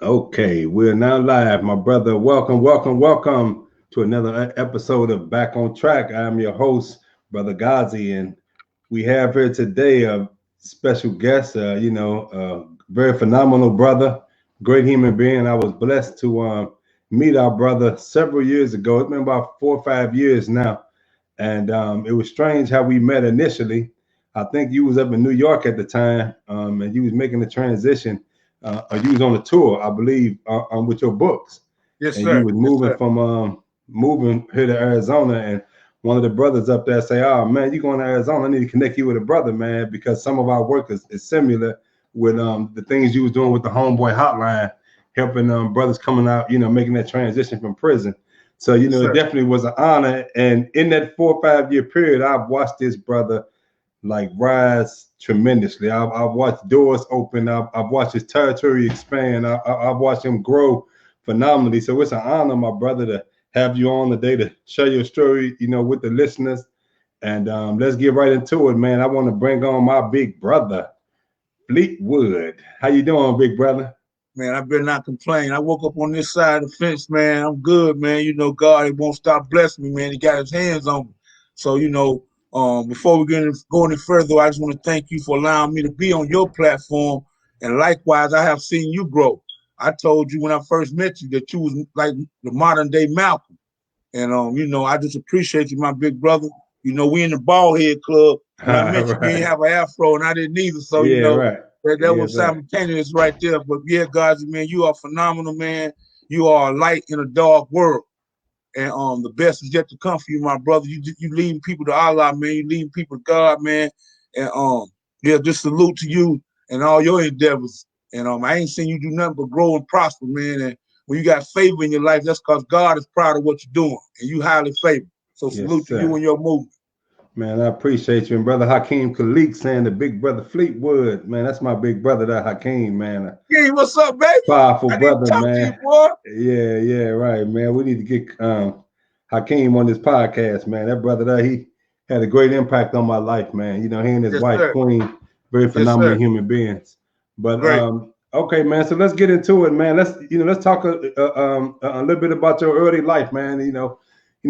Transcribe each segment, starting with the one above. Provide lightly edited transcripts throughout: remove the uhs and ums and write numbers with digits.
Okay, we're now live, my brother. Welcome, welcome, welcome to another episode of Back on Track. I'm your host, Brotha Ghazi, and we have here today a special guest. Very phenomenal brother, great human being. I was blessed to meet our brother several years ago. It's been about 4 or 5 years now, and it was strange how we met initially. I think you was up in New York at the time, and you was making the transition. You was on a tour, I believe, with your books, Yes, and you sir. was Yes, moving sir. from moving here to Arizona, and one of the brothers up there say, "Oh man, you going to Arizona? I need to connect you with a brother, man, because some of our work is similar with the things you was doing with the Homeboy Hotline, helping brothers coming out, making that transition from prison." So Yes, it sir. definitely was an honor. And in that 4 or 5 year period, I've watched this brother like rise tremendously. I've watched doors open. I've watched his territory expand. I've watched him grow phenomenally. So it's an honor, my brother, to have you on today to share your story, with the listeners. And let's get right into it, man. I want to bring on my big brother, Fleetwood. How you doing, big brother? Man, I better not complain. I woke up on this side of the fence, man. I'm good, man. You know, God, he won't stop blessing me, man. He got his hands on me. So, before we go any further, I just want to thank you for allowing me to be on your platform. And likewise, I have seen you grow. I told you when I first met you that you was like the modern day Malcolm. And I just appreciate you, my big brother. We in the ball head club. When I All met you, you didn't right. have an afro, and I didn't either. So Yeah, right. that Yes, was sir. simultaneous right there. But yeah, guys, man, you are phenomenal, man. You are a light in a dark world, and the best is yet to come for you, my brother. You leading people to Allah, man. You leading people to God, man. And yeah, just salute to you and all your endeavors. And I ain't seen you do nothing but grow and prosper, man. And when you got favor in your life, that's because God is proud of what you're doing, and you highly favored. So Yes, salute to you sir. and your movement. Man, I appreciate you. And brother Hakeem Khalik saying the big brother Fleetwood. Man, that's my big brother, that Hakeem, man. A Hey, what's up, baby? powerful I didn't brother, talk to you, man. boy. Yeah, yeah, right, man. We need to get Hakeem on this podcast, man. That brother there, he had a great impact on my life, man. He and his Yes, wife, sir. Queen, very Yes, phenomenal sir. human beings. But Great. okay, man. So let's get into it, man. Let's talk a little bit about your early life, man.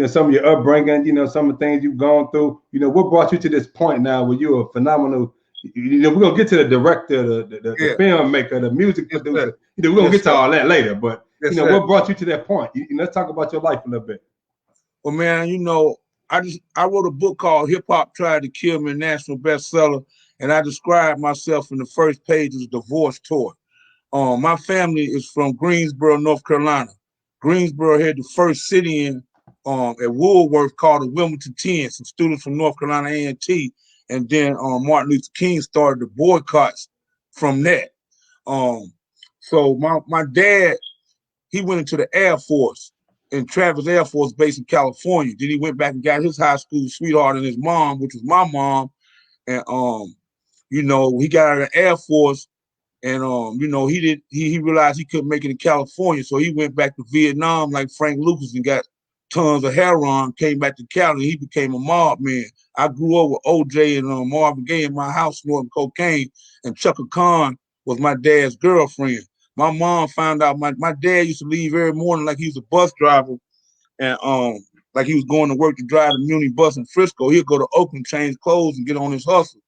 Some of your upbringing. Some of the things you've gone through. What brought you to this point now where you're a phenomenal. We're gonna get to the director, the Yeah. filmmaker, the music Yes, sir. producer. We're gonna Yes, get to sir. all that later. But Yes, sir. what brought you to that point? Let's talk about your life a little bit. Well, man, I wrote a book called Hip Hop Tried to Kill Me, national bestseller, and I described myself in the first page as a divorce toy. My family is from Greensboro, North Carolina. Greensboro had the first sit-in at Woolworth called the Wilmington 10. Some students from North Carolina A&T, and then Martin Luther King started the boycotts from that. Um, so my dad, he went into the Air Force in Travis Air Force Base in California. Then he went back and got his high school sweetheart and his mom, which was my mom. And he got out of the Air Force, and he realized he couldn't make it in California, so he went back to Vietnam like Frank Lucas and got tons of heroin. Came back to Cali, and he became a mob man. I grew up with OJ and Marvin Gaye in my house snorting cocaine, and Chaka Khan was my dad's girlfriend. My mom found out my dad used to leave every morning like he was a bus driver, and like he was going to work to drive the Muni bus in Frisco. He'd go to Oakland, change clothes, and get on his hustle.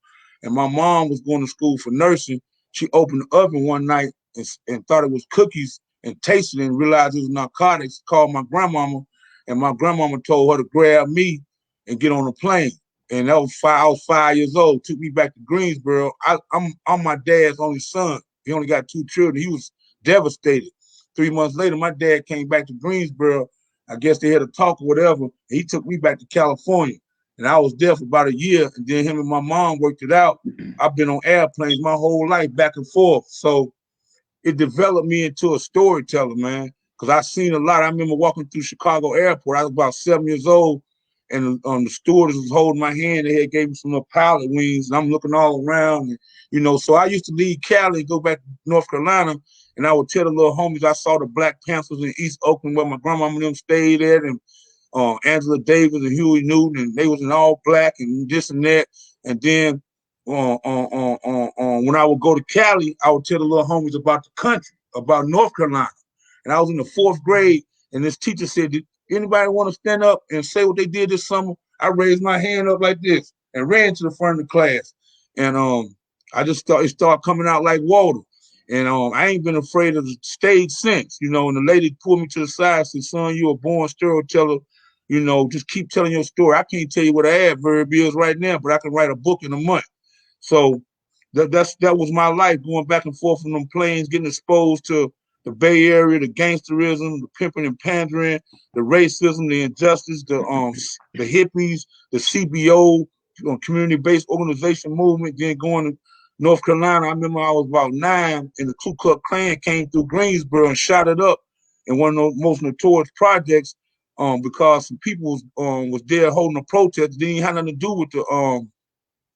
And my mom was going to school for nursing. She opened the oven one night and thought it was cookies and tasted it and realized it was narcotics. Called my grandmama, and my grandmama told her to grab me and get on a plane. And that was five. I was 5 years old. Took me back to Greensboro. I'm my dad's only son. He only got two children. He was devastated. 3 months later, my dad came back to Greensboro. I guess they had a talk or whatever. And he took me back to California. And I was there for about a year. And then him and my mom worked it out. I've been on airplanes my whole life, back and forth. So it developed me into a storyteller, man. Because I seen a lot. I remember walking through Chicago Airport. I was about 7 years old, and the stewardess was holding my hand. They had gave me some little pilot wings, and I'm looking all around. And, so I used to leave Cali and go back to North Carolina, and I would tell the little homies I saw the Black Panthers in East Oakland where my grandmama and them stayed at, and Angela Davis and Huey Newton, and they was in all black and this and that. And then when I would go to Cali, I would tell the little homies about the country. about North Carolina. And I was in the 4th grade, and this teacher said, "Did anybody want to stand up and say what they did this summer?" I raised my hand up like this and ran to the front of the class. And I just thought it started coming out like water. And I ain't been afraid of the stage since, you know. And the lady pulled me to the side and said, "Son, you a born storyteller. You know, just keep telling your story. I can't tell you what an adverb is right now, but I can write a book in a month." So that was my life, going back and forth from them planes, getting exposed to the Bay Area, the gangsterism, the pimping and pandering, the racism, the injustice, the hippies, the CBO, community-based organization movement. Then going to North Carolina, I remember I was about 9, and the Ku Klux Klan came through Greensboro and shot it up in one of the most notorious projects, because some people was there holding a protest. It didn't have nothing to do with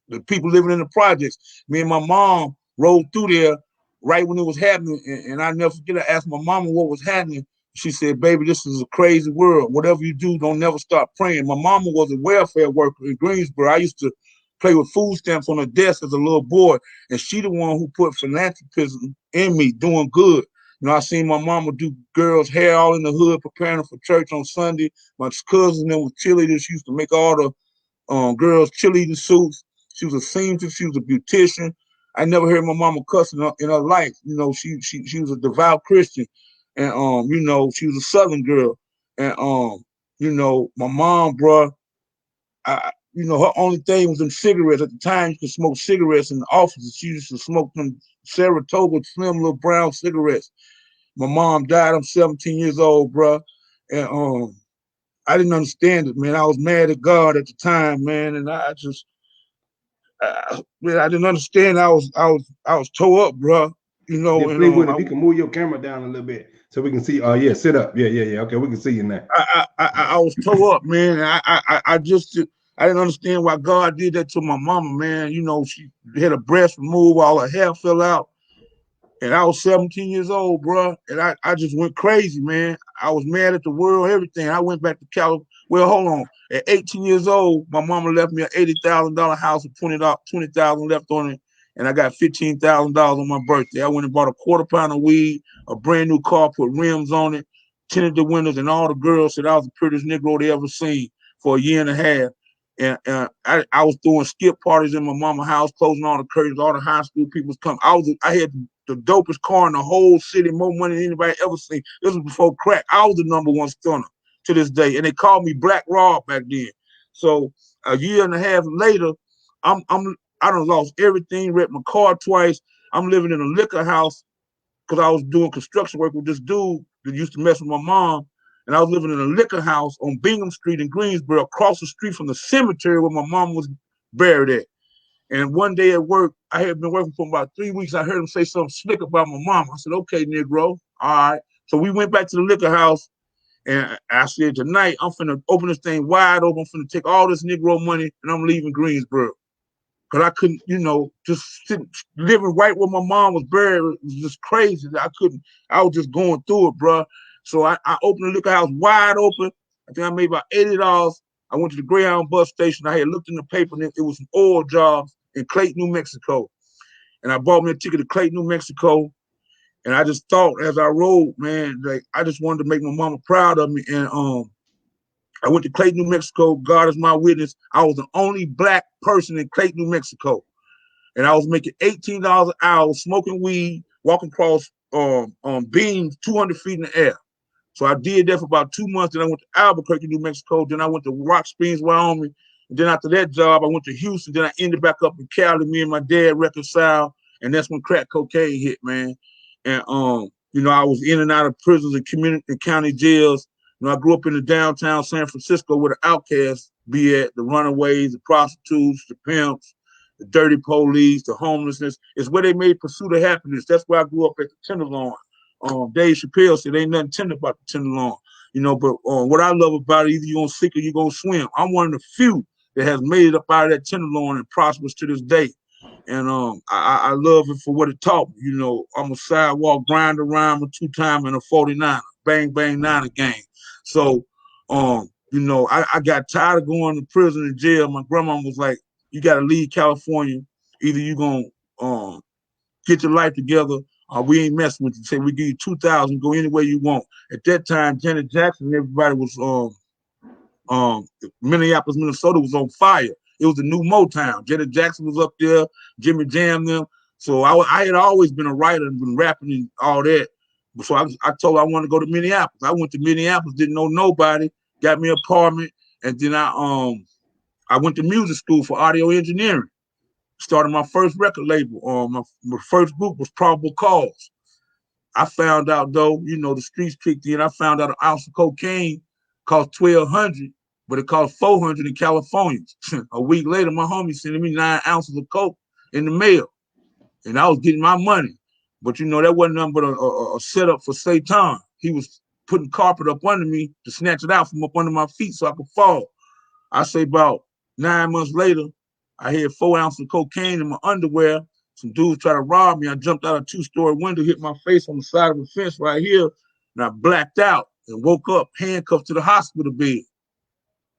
the people living in the projects. Me and my mom rode through there right when it was happening, and I never forget. I asked my mama what was happening. She said, "Baby, this is a crazy world. Whatever you do, don't never stop praying." My mama was a welfare worker in Greensboro. I used to play with food stamps on her desk as a little boy, and she the one who put philanthropism in me, doing good. You know, I seen my mama do girls' hair all in the hood, preparing them for church on Sunday. My cousins and was cheerleaders. She used to make all the girls cheerleading suits. She was a seamstress. She was a beautician. I never heard my mama cuss in her life. You know, she was a devout Christian, and you know, she was a Southern girl, and you know, my mom, bro, you know, her only thing was them cigarettes. At the time, you could smoke cigarettes in the offices. She used to smoke them Saratoga slim little brown cigarettes. My mom died. I'm 17 years old, bro, and I didn't understand it, man. I was mad at God at the time, man, and I just man, I didn't understand. I was tore up, bro. You know, Then and Fleetwood, if you can move your camera down a little bit so we can see. Oh yeah, sit up. Yeah, yeah, yeah. Okay, we can see you now. I was tore up, man. And I just I didn't understand why God did that to my mama, man. You know, she had her breast removed, all her hair fell out. And I was 17 years old, bro. And I just went crazy, man. I was mad at the world, everything. I went back to California. Well, hold on. At 18 years old, my mama left me an $80,000 house with $20,000 left on it. And I got $15,000 on my birthday. I went and bought a quarter pound of weed, a brand new car, put rims on it, tinted the windows, and all the girls said I was the prettiest Negro they ever seen for a year and a half. And I was throwing skip parties in my mama's house, closing all the curtains. All the high school people was coming. I had the dopest car in the whole city, more money than anybody ever seen. This was before crack. I was the #1 stunner to this day, and they called me Black Rob back then. So a year and a half later, I done lost everything. Wrecked my car twice. I'm living in a liquor house because I was doing construction work with this dude that used to mess with my mom. And I was living in a liquor house on Bingham Street in Greensboro, across the street from the cemetery where my mom was buried at. And one day at work, I had been working for about 3 weeks. I heard him say something slick about my mom. I said, "Okay, Negro, all right." So we went back to the liquor house, and I said, "Tonight, I'm finna open this thing wide open. I'm finna take all this Negro money, and I'm leaving Greensboro." Because I couldn't, you know, just living right where my mom was buried was just crazy. I was just going through it, bro. So I opened the liquor house wide open. I think I made about $80. I went to the Greyhound bus station. I had looked in the paper, and it was some oil jobs in Clayton, New Mexico. And I bought me a ticket to Clayton, New Mexico. And I just thought as I rode, man, like I just wanted to make my mama proud of me. And I went to Clayton, New Mexico. God is my witness. I was the only black person in Clayton, New Mexico. And I was making $18 an hour, smoking weed, walking across beams 200 feet in the air. So I did that for about 2 months. Then I went to Albuquerque, New Mexico. Then I went to Rock Springs, Wyoming. And then after that job, I went to Houston. Then I ended back up in Cali. Me and my dad reconciled. And that's when crack cocaine hit, man. And you know, I was in and out of prisons and community and county jails. You know, I grew up in the downtown San Francisco where the outcasts be at, the runaways, the prostitutes, the pimps, the dirty police, the homelessness. It's where they made Pursuit of Happiness. That's where I grew up at the Tenderloin. Dave Chappelle said ain't nothing tender about the Tenderloin. You know, but what I love about it, either you're gonna sink or you're gonna swim. I'm one of the few that has made it up out of that Tenderloin and prospers to this day. And I love it for what it taught me. You know, I'm a sidewalk grinder, rhymer, 2-time and a 49er, bang bang niner gang. So, you know, I got tired of going to prison and jail. My grandma was like, "You got to leave California. Either you gonna get your life together, We ain't messing with you. Say we give you 2,000, go anywhere you want. At that time, Janet Jackson, everybody was Minneapolis, Minnesota was on fire. It was the new Motown. Janet Jackson was up there, Jimmy Jam them. So I had always been a writer and been rapping and all that. So I told her I wanted to go to Minneapolis. I went to Minneapolis, didn't know nobody, got me an apartment, and then I went to music school for audio engineering. Started my first record label. My first group was Probable Cause. I found out though, the streets kicked in. I found out an ounce of cocaine cost $1,200, but it cost $400 in California. A week later, my homie sent me 9 ounces of coke in the mail, and I was getting my money. But that wasn't nothing but a setup for Satan. He was putting carpet up under me to snatch it out from up under my feet so I could fall. I say about 9 months later, I had 4 ounces of cocaine in my underwear. Some dudes tried to rob me. I jumped out a 2-story window, hit my face on the side of the fence right here, and I blacked out and woke up handcuffed to the hospital bed.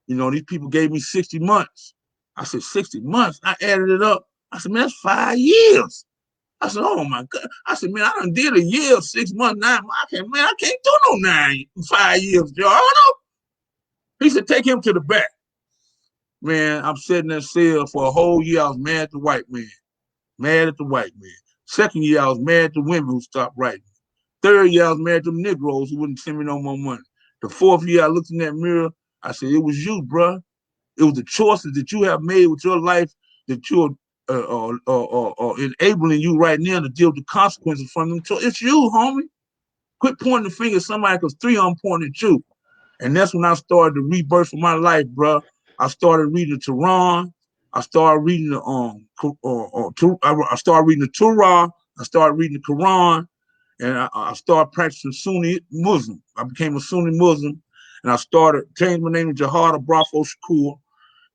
These people gave me 60 months. I said, 60 months? I added it up. I said, man, that's 5 years. I said, oh my God. I said, man, I done did a year, 6 months, 9 months. I can't do no 5 years, y'all. He said, take him to the back. Man, I'm sitting in that cell for a whole year. I was mad at the white man. Mad at the white man. Second year, I was mad at the women who stopped writing. Third year, I was mad at them Negroes who wouldn't send me no more money. The fourth year, I looked in that mirror. I said, it was you, bro. It was the choices that you have made with your life that you're enabling you right now to deal with the consequences from them. So it's you, homie. Quit pointing the finger at somebody because 3 of them pointing at you. And that's when I started the rebirth of my life, bro. I started reading the Quran. I started reading the I started reading the Torah. I started reading the Quran, and I started practicing Sunni Muslim. I became a Sunni Muslim, and I changed my name to Jihad Brotha Shakur,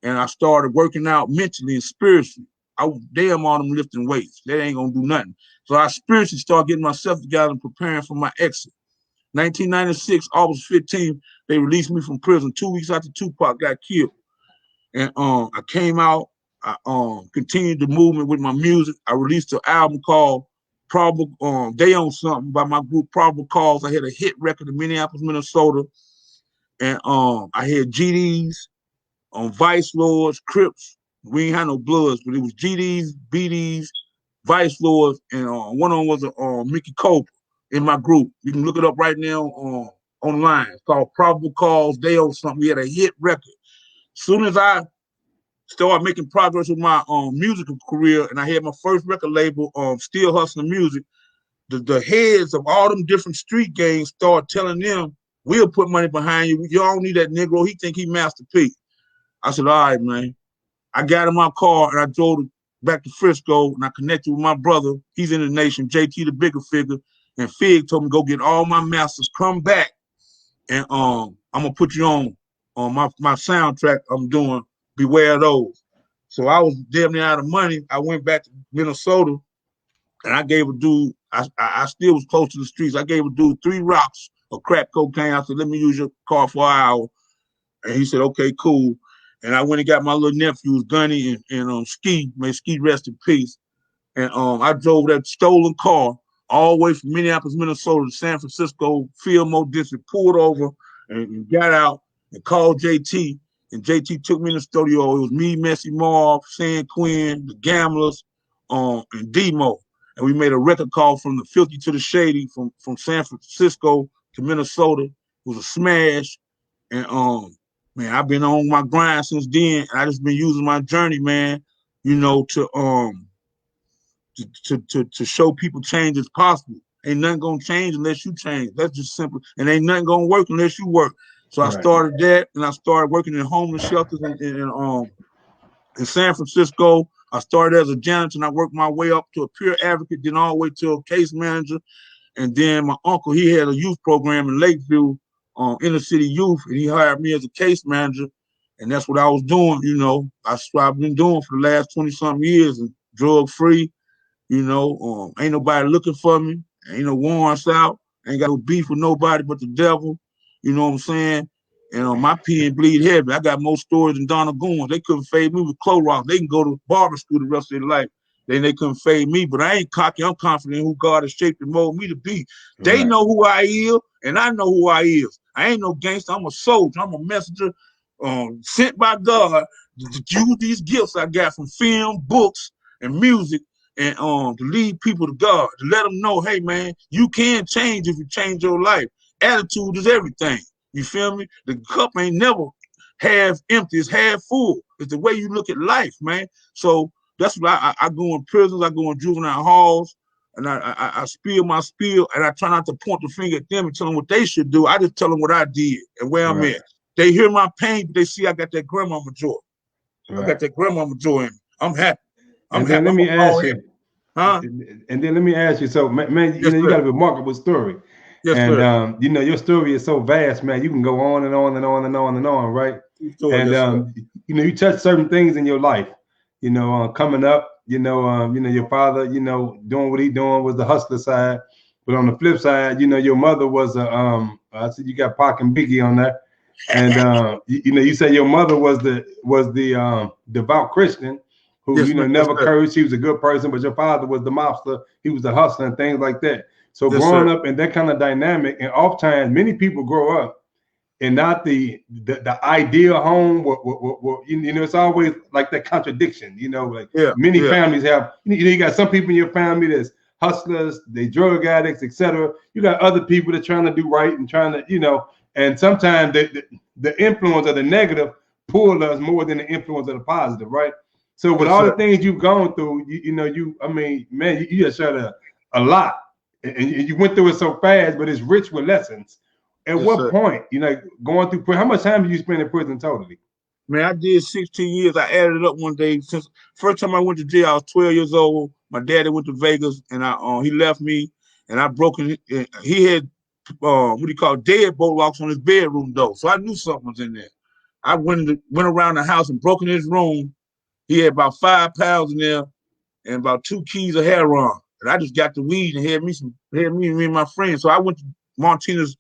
and I started working out mentally and spiritually. I was damn all them lifting weights. That ain't gonna do nothing. So I spiritually started getting myself together and preparing for my exit. 1996, August 15th, they released me from prison 2 weeks after Tupac got killed. And I came out, I continued the movement with my music. I released an album called They On Something by my group Probable Cause. I had a hit record in Minneapolis, Minnesota. And I had GDs, Vice Lords, Crips. We ain't had no Bloods, but it was GDs, BDs, Vice Lords, and one of them was Mickey Cobra in my group. You can look it up right now online. It's called Probable Cause, They On Something. We had a hit record. As soon as I started making progress with my musical career, and I had my first record label, Still Hustling Music, the heads of all them different street gangs started telling them, we'll put money behind you. You don't need that Negro. He think he Master P. I said, all right, man. I got in my car and I drove back to Frisco, and I connected with my brother. He's in the nation, JT, the bigger figure. And Fig told me, go get all my masters, come back, and I'm going to put you on my soundtrack I'm doing, Beware Those. So I was damn near out of money. I went back to Minnesota, and I gave a dude, I still was close to the streets. I gave a dude 3 rocks of crack cocaine. I said, let me use your car for an hour. And he said, okay, cool. And I went and got my little nephews, Gunny and Ski. May Ski rest in peace. And I drove that stolen car all the way from Minneapolis, Minnesota to San Francisco, Fillmore District, pulled over and got out and called JT. And JT took me in the studio. It was me, Messy Marv, San Quinn, the Gamblers, and Demo. And we made a record called From the Filthy to the Shady from San Francisco to Minnesota. It was a smash. And man, I've been on my grind since then. And I just been using my journey, man, to show people change is possible. Ain't nothing gonna change unless you change. That's just simple. And ain't nothing gonna work unless you work. So I started that, and I started working in homeless shelters in San Francisco. I started as a janitor, and I worked my way up to a peer advocate, then all the way to a case manager. And then my uncle, he had a youth program in Lakeview, inner city youth, and he hired me as a case manager. And that's what I was doing, That's what I've been doing for the last 20-something years, and drug-free. Ain't nobody looking for me. Ain't no warrants out. Ain't got no beef with nobody but the devil. You know what I'm saying? And my pen bleed heavy. I got more stories than Donald Goins. They couldn't fade me with Clorox. They can go to barber school the rest of their life. then they couldn't fade me. But I ain't cocky. I'm confident in who God has shaped and molded me to be. They Right. know who I is, and I know who I is. I ain't no gangster. I'm a soldier. I'm a messenger sent by God to use these gifts I got from film, books, and music, and to lead people to God, to let them know, hey man, you can change if you change your life. Attitude is everything. You feel me? The cup ain't never half empty, it's half full. It's the way you look at life, man. So that's what I go in prisons, I go in juvenile halls, and I spill my spiel, and I try not to point the finger at them and tell them what they should do. I just tell them what I did and where I'm Right. at. They hear my pain, but they see I got that grandmama joy. I Right. got that grandmama joy in me. I'm happy. I'm And then happy. let I'm me all ask happy. you, Huh? and then let me ask you. So, man, Yes, you got sir. a remarkable story, Yes, and sir. your story is so vast, man. You can go on and on and on and on and on, right? True story. And Yes, sir. you touch certain things in your life. Coming up, your father, doing what he doing was the hustler side, but on the flip side, your mother was a I said you got Pac and Biggie on that, and you said your mother was the devout Christian who Yes, man. Yes, never sir. cursed. She was a good person, but your father was the mobster. He was the hustler and things like that. So Yes, growing sir. up in that kind of dynamic, and oftentimes many people grow up and not the ideal home. It's always like that contradiction. Like Yeah, many yeah. families have. You got some people in your family that's hustlers, they drug addicts, etc. You got other people that are trying to do right and trying to, and sometimes the influence of the negative pull us more than the influence of the positive, right? So with Yes, all the sir. things you've gone through, I mean, man, you just shared a lot, and you went through it so fast, but it's rich with lessons. At Yes, what sir. point, going through prison, how much time did you spend in prison totally? Man, I did 16 years. I added it up one day. Since first time I went to jail, I was 12 years old. My daddy went to Vegas, and he left me, and I broke in. He had what do you call deadbolt locks on his bedroom door, so I knew something was in there. I went around the house and broke in his room. He had about 5 pounds in there and about 2 keys of heroin. And I just got the weed and had me and my friends. So I went to Martinez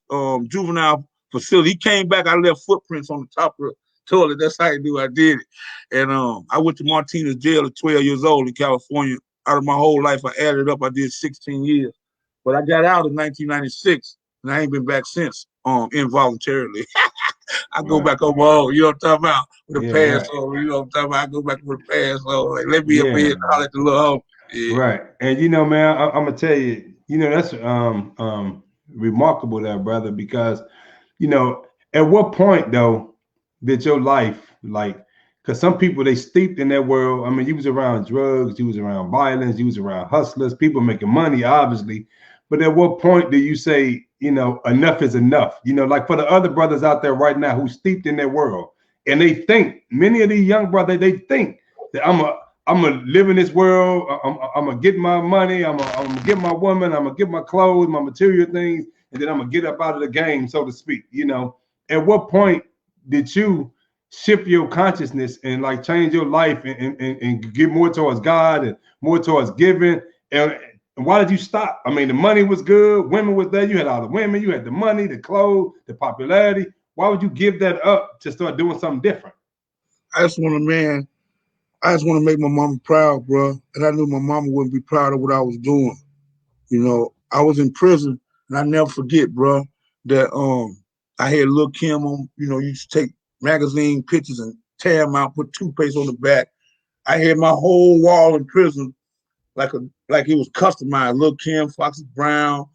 juvenile facility. He came back. I left footprints on the top of the toilet. That's how I knew I did it. And I went to Martinez jail at 12 years old in California. Out of my whole life, I added up. I did 16 years. But I got out in 1996, and I ain't been back since involuntarily. I go Right. back over home, you know what I'm talking about? With a Yeah. pass Right. on, you know what I'm talking about? I go back with a pass on. Like, let me up here Yeah. and holler at the little home. Yeah. Right. And man, I'm gonna tell you, that's remarkable there, brother, because at what point though did your life like because some people they steeped in that world. I mean, you was around drugs, you was around violence, you was around hustlers, people making money, obviously. But at what point do you say, enough is enough? Like for the other brothers out there right now who steeped in that world, and they think many of these young brothers, they think that I'm gonna live in this world. I'm gonna get my money. I'm gonna get my woman. I'm gonna get my clothes, my material things, and then I'm gonna get up out of the game, so to speak. At what point did you shift your consciousness and like change your life and get more towards God and more towards giving? And why did you stop? I mean, the money was good. Women was there. You had all the women. You had the money, the clothes, the popularity. Why would you give that up to start doing something different? I just want to, man, I just want to make my mama proud, bro. And I knew my mama wouldn't be proud of what I was doing. I was in prison, and I never forget, bro, that I had Lil Kim on. Used to take magazine pictures and tear them out, put toothpaste on the back. I had my whole wall in prison like it was customized. Lil Kim, Foxy Brown,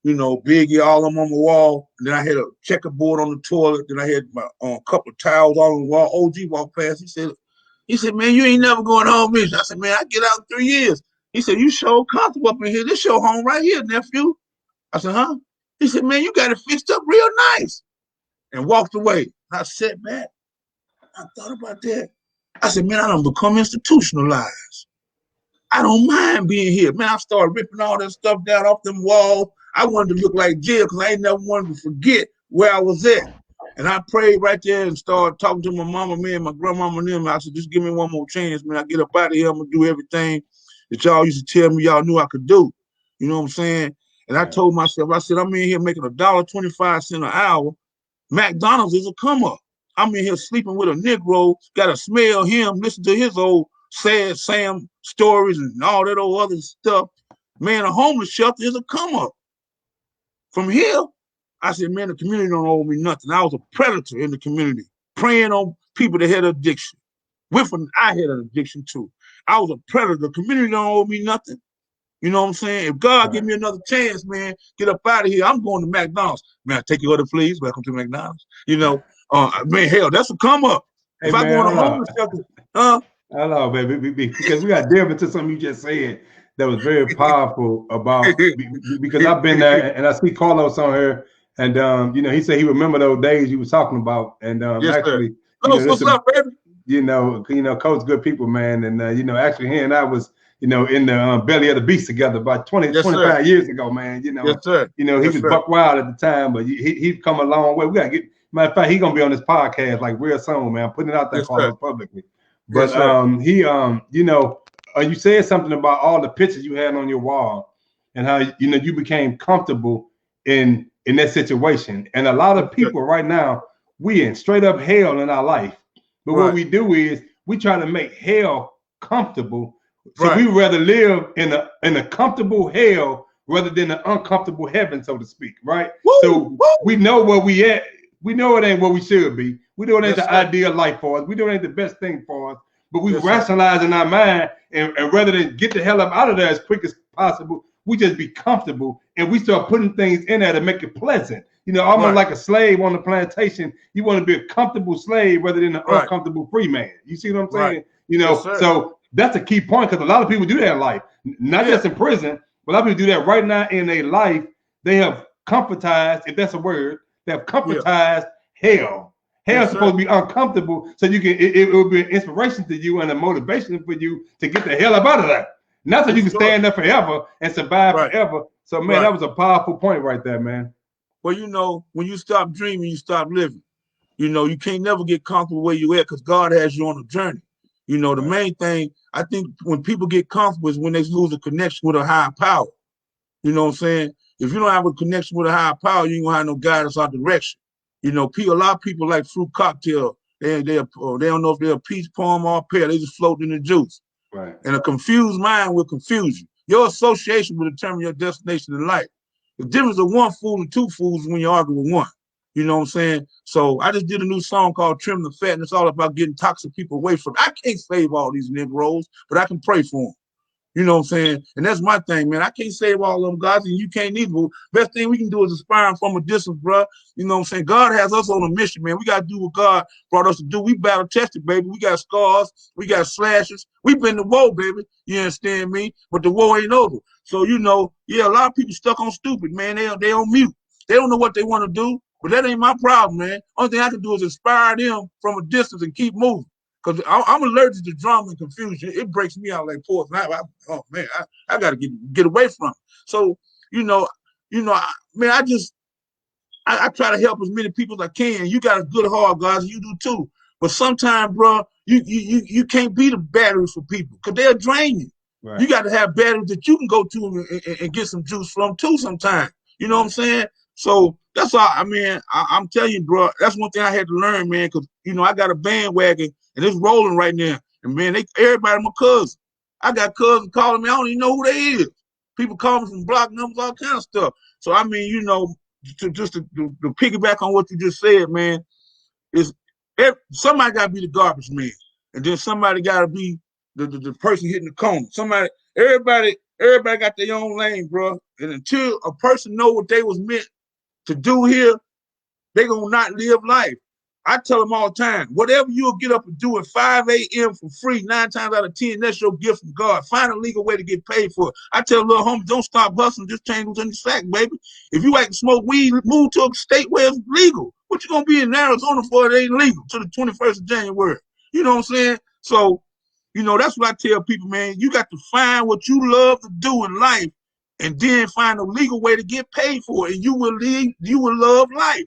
Biggie, all of them on the wall. And then I had a checkerboard on the toilet. Then I had my couple of towels all on the wall. OG walked past. He said, man, you ain't never going home, bitch. I said, man, I get out in 3 years. He said, you so comfortable up in here. This your home right here, nephew. I said, huh? He said, man, you got it fixed up real nice. And walked away. I sat back. I thought about that. I said, man, I done become institutionalized. I don't mind being here. Man, I started ripping all that stuff down off them walls. I wanted to look like jail because I ain't never wanted to forget where I was at. And I prayed right there and started talking to my mama, me and my grandmama and them. I said, just give me one more chance, man. I get up out of here. I'm going to do everything that y'all used to tell me y'all knew I could do. You know what I'm saying? And I Right. told myself, I said, I'm in here making $1.25 an hour. McDonald's is a come up. I'm in here sleeping with a Negro, got to smell him, listen to his old sad Sam stories and all that old other stuff. Man, a homeless shelter is a come up. From here, I said, man, the community don't owe me nothing. I was a predator in the community, preying on people that had addiction. I had an addiction too. I was a predator. The community don't owe me nothing. You know what I'm saying? If God give me another chance, man, get up out of here. I'm going to McDonald's. Man, take your order, please. Welcome to McDonald's. You know, man, hell, that's a come up. Hey, if I go on a homeless shelter, hello, baby, because we got to delve into something you just said that was very powerful about, because I've been there and I see Carlos on here, and you know, he said he remember those days you was talking about, and yes, actually, what's up, baby? You know, Coach, good people, man, and you know, actually, he and I was, you know, in the belly of the beast together about 25 years ago, man. You know, yes, sir. You know, he was buck wild at the time, but he's come a long way. We gotta get. Matter of fact, he's gonna be on this podcast like real soon, man. I'm putting it out there, Carlos, publicly. But you know, you said something about all the pictures you had on your wall and how, you know, you became comfortable in that situation. And a lot of people right now, we in straight up hell in our life. But what we do is we try to make hell comfortable. So we rather live in a comfortable hell rather than an uncomfortable heaven, so to speak, right? We know where we at. We know it ain't where we should be. We know it ain't the ideal life for us. We know it ain't the best thing for us. But we rationalize in our mind, and rather than get the hell up out of there as quick as possible, we just be comfortable, and we start putting things in there to make it pleasant. You know, almost like a slave on the plantation. You want to be a comfortable slave rather than an uncomfortable free man. You see what I'm saying? You know, so that's a key point, because a lot of people do that in life, not just in prison, but a lot of people do that right now in their life. They have comfortized, if that's a word, they have comfortized hell. Hell's supposed to be uncomfortable, so you can. It will be an inspiration to you and a motivation for you to get the hell up out of that. Not so you can stand there forever and survive forever. So, man, that was a powerful point right there, man. Well, you know, when you stop dreaming, you stop living. You know, you can't never get comfortable where you at, because God has you on a journey. You know, the main thing, I think, when people get comfortable is when they lose a connection with a higher power. You know what I'm saying? If you don't have a connection with a higher power, you ain't gonna have no guidance or direction. You know, a lot of people like fruit cocktail. They don't know if they're a peach, plum, or a pear. They just float in the juice. Right. And a confused mind will confuse you. Your association will determine your destination in life. The difference of one fool and two fools is when you argue with one. You know what I'm saying? So I just did a new song called Trim the Fat, and it's all about getting toxic people away from it. I can't save all these Negroes, but I can pray for them. You know what I'm saying? And that's my thing, man. I can't save all of them guys, and you can't either. Best thing we can do is inspire them from a distance, bro. You know what I'm saying? God has us on a mission, man. We got to do what God brought us to do. We battle tested, baby. We got scars. We got slashes. We've been to war, baby. You understand me? But the war ain't over. So, you know, a lot of people stuck on stupid, man. They on mute. They don't know what they want to do, but that ain't my problem, man. Only thing I can do is inspire them from a distance and keep moving. Because I'm allergic to drama and confusion. It breaks me out like poison. I got to get away from it. So, I try to help as many people as I can. You got a good heart, guys. You do too. But sometimes, bro, you can't be the battery for people because they'll drain you. Right. You got to have batteries that you can go to and get some juice from too sometimes. You know what I'm saying? So that's all. I mean, I'm telling you, bro, that's one thing I had to learn, man, because, I got a bandwagon and it's rolling right now. And, man, everybody my cousin. I got cousins calling me. I don't even know who they is. People call me from block numbers, all kind of stuff. So, I mean, to piggyback on what you just said, man, somebody got to be the garbage man. And then somebody got to be the person hitting the corner. Everybody got their own lane, bro. And until a person know what they was meant to do here, they gonna not live life. I tell them all the time, whatever you'll get up and do at 5 a.m. for free, 9 times out of 10, that's your gift from God. Find a legal way to get paid for it. I tell little homies, don't stop hustling, just change what's in the sack, baby. If you like to smoke weed, move to a state where it's legal. What you gonna be in Arizona for? It ain't legal till the 21st of January. You know what I'm saying? So, that's what I tell people, man. You got to find what you love to do in life and then find a legal way to get paid for it. And you will love life.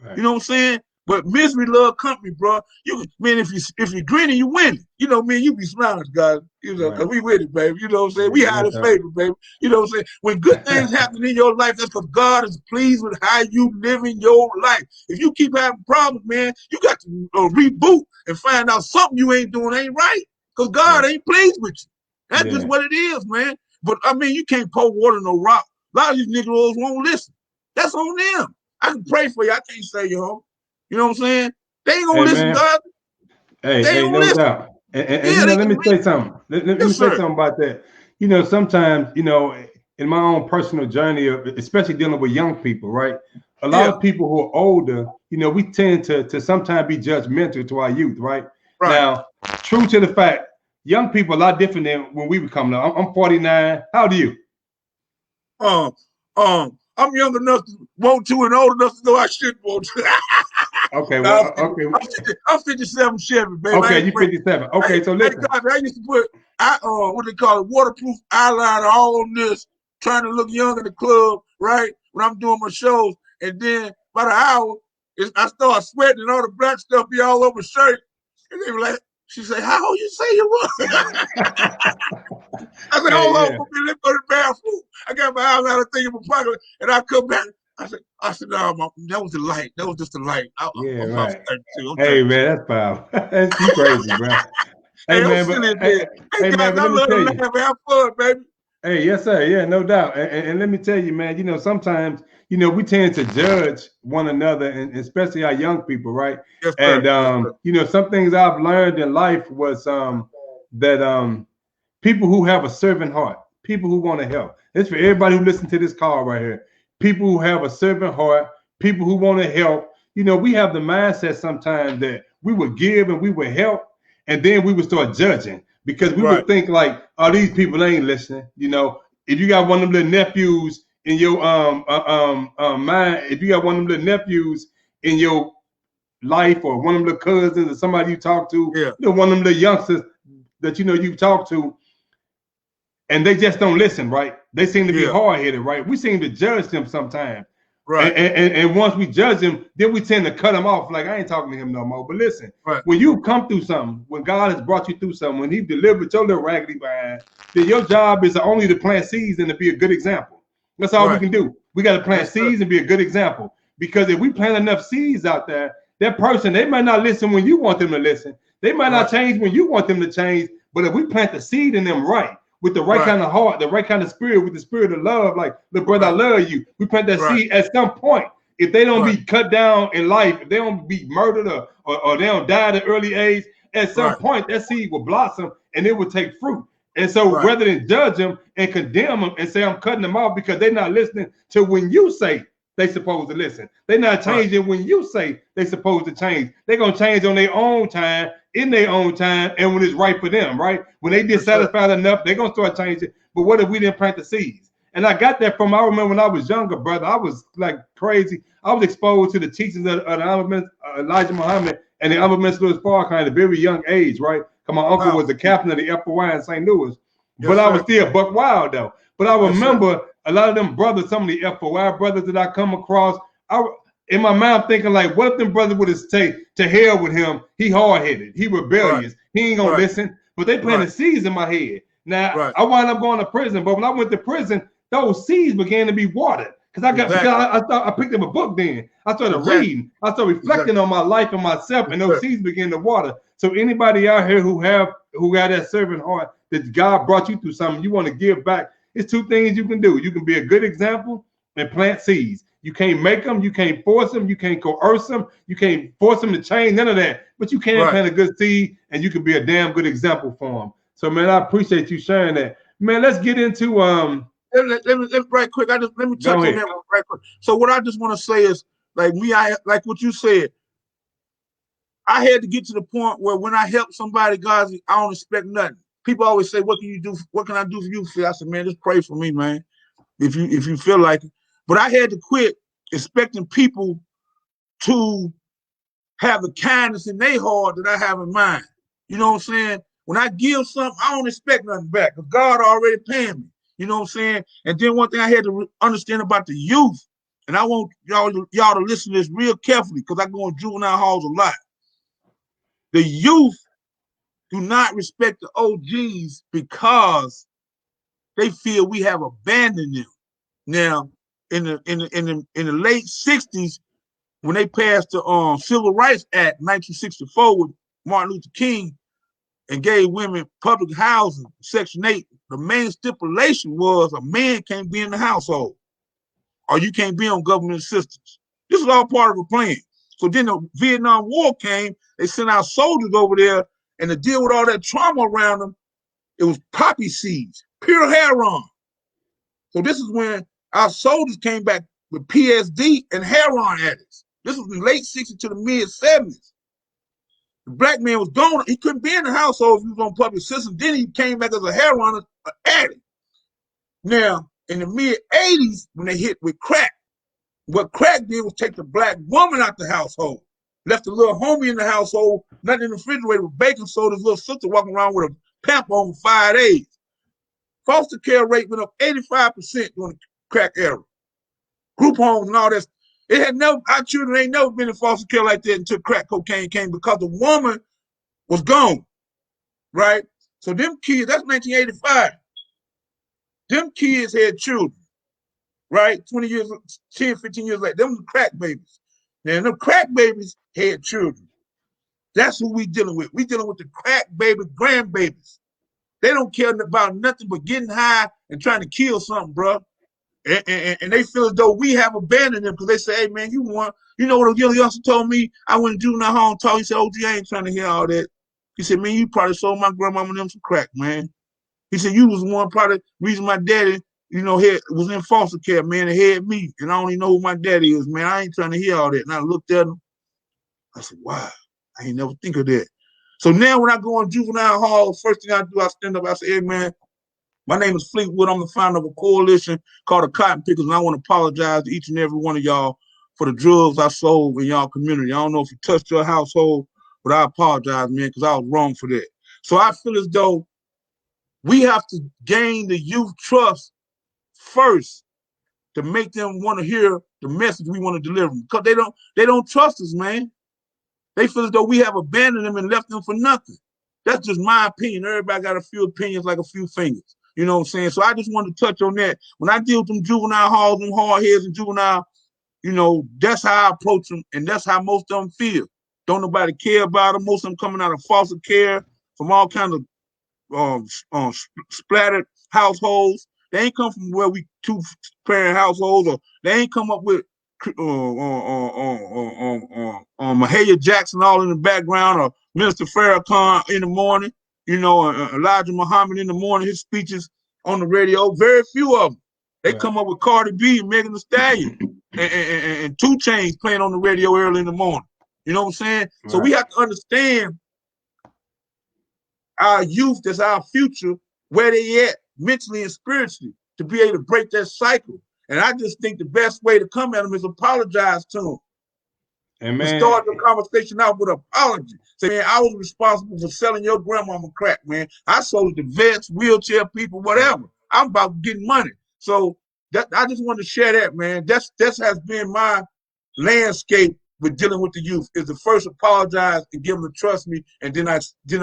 Right. You know what I'm saying? But misery love company, bro. If you're grinning, you winning. You be smiling, guys. Because we with it, baby. You know what I'm saying? We hide his favor, baby. You know what I'm saying? When good things happen in your life, that's because God is pleased with how you live in your life. If you keep having problems, man, you got to reboot and find out something you ain't doing ain't right. because God ain't pleased with you. That's just Yeah. what it is, man. But I mean, you can't pour water in no rock. A lot of these Negroes won't listen. That's on them. I can pray for you. I can't say you home. You know what I'm saying? They ain't gonna Hey, listen, man. God. Hey, They ain't hey, gonna no listen. doubt. And Yeah, they let can me read. say something. Let me Yes, say sir. something about that. Sometimes, in my own personal journey, especially dealing with young people, right? A lot Yeah, of people who are older, we tend to sometimes be judgmental to our youth, right? right. Now, true to the fact, young people are a lot different than when we were coming up. I'm 49. How old are you? I'm young enough to want to and old enough to know I shouldn't want to. Okay, Nah, well, okay. I'm 57 Chevy, baby. I Okay, ain't you afraid. 57. Okay, so Hey, listen. God, I used to put what they call it, waterproof eyeliner all on this, trying to look young in the club, right? When I'm doing my shows, and then about an hour, I start sweating and all the black stuff be all over the shirt, and they were like, she said, "How old you say you was?" I said, Hey, "Hold on yeah. for a minute, let's go to the bathroom." I got my eyeliner thing in my pocket, and I come back. I said, no, Mom, that was the light. That was just the light. Yeah, I'm about right. 32. I'm Hey 32. man, that's powerful. That's you crazy, bro. Hey Hey, I'm man, silly but as hell. Hey, guys, I let me love to tell laugh you. and have fun, baby. Hey, yes, sir. Yeah, no doubt. And let me tell you, man, sometimes, we tend to judge one another, and especially our young people, right? Yes, And sir. Yes, sir. some things I've learned in life was that people who have a servant heart, people who want to help. It's for everybody who listens to this call right here. People who have a servant heart, people who want to help. We have the mindset sometimes that we would give and we would help, and then we would start judging because we Right. would think like, "Oh, these people ain't listening." If you got one of them little nephews in your mind, if you got one of them little nephews in your life, or one of them little cousins, or somebody you talk to, Yeah. one of them little youngsters that you talk to, and they just don't listen, right? They seem to be Yeah. hard headed, right? We seem to judge them sometimes. Right. And once we judge them, then we tend to cut them off. Like, I ain't talking to him no more. But listen, Right. when you come through something, when God has brought you through something, when He delivered your little raggedy behind, then your job is only to plant seeds and to be a good example. That's all we Right. can do. We got to plant Yes, sir. seeds and be a good example. Because if we plant enough seeds out there, that person, they might not listen when you want them to listen. They might not Right. change when you want them to change. But if we plant the seed in them right, with the right Right. kind of heart, the right kind of spirit, with the spirit of love, like, the brother, I Right. love you. We plant that Right. seed at some point. If they don't Right. be cut down in life, if they don't be murdered, or they don't die at an early age, at some Right. point that seed will blossom and it will take fruit. And so Right. rather than judge them and condemn them and say I'm cutting them off because they're not listening to when you say they supposed to listen. They're not Right. changing when you say they supposed to change. They're gonna change on their own time, in their own time, and when it's right for them, right? When they Yes, sir. dissatisfied enough, they're gonna start changing. But what if we didn't plant the seeds? And I got that from, I remember when I was younger, brother, I was like crazy. I was exposed to the teachings of the Elijah Muhammad and the Alabama Louis Farrakhan at a very young age, right? Because my uncle was Wow. the captain of the FOI in St. Louis. But Yes, I was sir. still buck wild though. But I Yes, sir. remember a lot of them brothers, some of the FOI brothers that I come across, in my mind thinking like, what if them brothers would have say to hell with him? He hard headed, he Right. rebellious, he ain't gonna Right. listen. But they planted Right. seeds in my head. Now Right. I wound up going to prison, but when I went to prison, those seeds began to be watered. Exactly. I picked up a book then. I started Exactly. reading. I started reflecting Exactly. on my life and myself, Yes, and those sir. seeds began to water. So anybody out here who got that servant heart, that God brought you through something, you want to give back. It's two things you can do. You can be a good example and plant seeds. You can't make them, you can't force them, you can't coerce them, you can't force them to change, none of that. But you can Right. plant a good seed, and you can be a damn good example for them. So man, I appreciate you sharing that. Man, let's get into Let me right quick. Let me touch Go on ahead. that one right quick. So what I just want to say is, like me, I like what you said. I had to get to the point where when I help somebody, guys, I don't expect nothing. People always say, "What can you do? What can I do for you?" Phil? I said, "Man, just pray for me, man. If you feel like it." But I had to quit expecting people to have the kindness in their heart that I have in mine. You know what I'm saying? When I give something, I don't expect nothing back because God already paying me. You know what I'm saying? And then one thing I had to understand about the youth, and I want y'all to listen to this real carefully because I go in juvenile halls a lot. The youth do not respect the OGs because they feel we have abandoned them. Now, in the late '60s, when they passed the Civil Rights Act 1964 with Martin Luther King, and gave women public housing, Section 8, the main stipulation was a man can't be in the household or you can't be on government assistance. This is all part of a plan. So then the Vietnam War came, they sent out soldiers over there, and to deal with all that trauma around them, it was poppy seeds, pure heroin. So this is when our soldiers came back with PSD and heroin addicts. This was in the late 60s to the mid 70s. The black man was gone. He couldn't be in the household if he was on public assistance. Then he came back as a heroin addict. Now, in the mid 80s, when they hit with crack, what crack did was take the black woman out the household, left the little homie in the household, nothing in the refrigerator with baking soda, his little sister walking around with a pamper on for 5 days. Foster care rate went up 85% during the crack era. Group homes and all that. It had never, our children ain't never been in foster care like that until crack cocaine came because the woman was gone, right? So them kids, that's 1985. Them kids had children, right? 20 years, 10, 15 years later, them were crack babies. Now, them crack babies had children. That's who we dealing with. We dealing with the crack baby grandbabies. They don't care about nothing but getting high and trying to kill something, bro. And they feel as though we have abandoned them because they say, hey, man, you know what a young youngster told me? I went to juvenile home talk. He said, OG, I ain't trying to hear all that. He said, man, you probably sold my grandmama them some crack, man. He said, you was one part of the reason my daddy, was in foster care, man, and had me. And I don't even know who my daddy is, man. I ain't trying to hear all that. And I looked at him. I said, wow, I ain't never think of that. So now when I go on juvenile hall, first thing I do, I stand up, I say, hey, man, my name is Fleetwood. I'm the founder of a coalition called the Cotton Pickers, and I want to apologize to each and every one of y'all for the drugs I sold in y'all community. I don't know if it touched your household, but I apologize, man, because I was wrong for that. So I feel as though we have to gain the youth trust first to make them want to hear the message we want to deliver, because they don't trust us, man. They feel as though we have abandoned them and left them for nothing. That's just my opinion. Everybody got a few opinions like a few fingers. You know what I'm saying? So I just wanted to touch on that. When I deal with them juvenile halls, them hard heads and juvenile, that's how I approach them, and that's how most of them feel. Don't nobody care about them. Most of them coming out of foster care from all kinds of splattered households. They ain't come from where we two-parent households, or they ain't come up with Mahalia Jackson all in the background, or Minister Farrakhan in the morning, Elijah Muhammad in the morning, his speeches on the radio. Very few of them. They come up with Cardi B and Megan Thee Stallion and 2 Chainz playing on the radio early in the morning. You know what I'm saying? Right. So we have to understand our youth, that's our future, where they at mentally and spiritually, to be able to break that cycle. And I just think the best way to come at them is apologize to them. And man, start the conversation out with an apology. Say, man, I was responsible for selling your grandmama crack, man. I sold it to vets, wheelchair people, whatever. I'm about getting money. So I just want to share that, man. That has been my landscape with dealing with the youth, is to first apologize and give them to trust me, and then I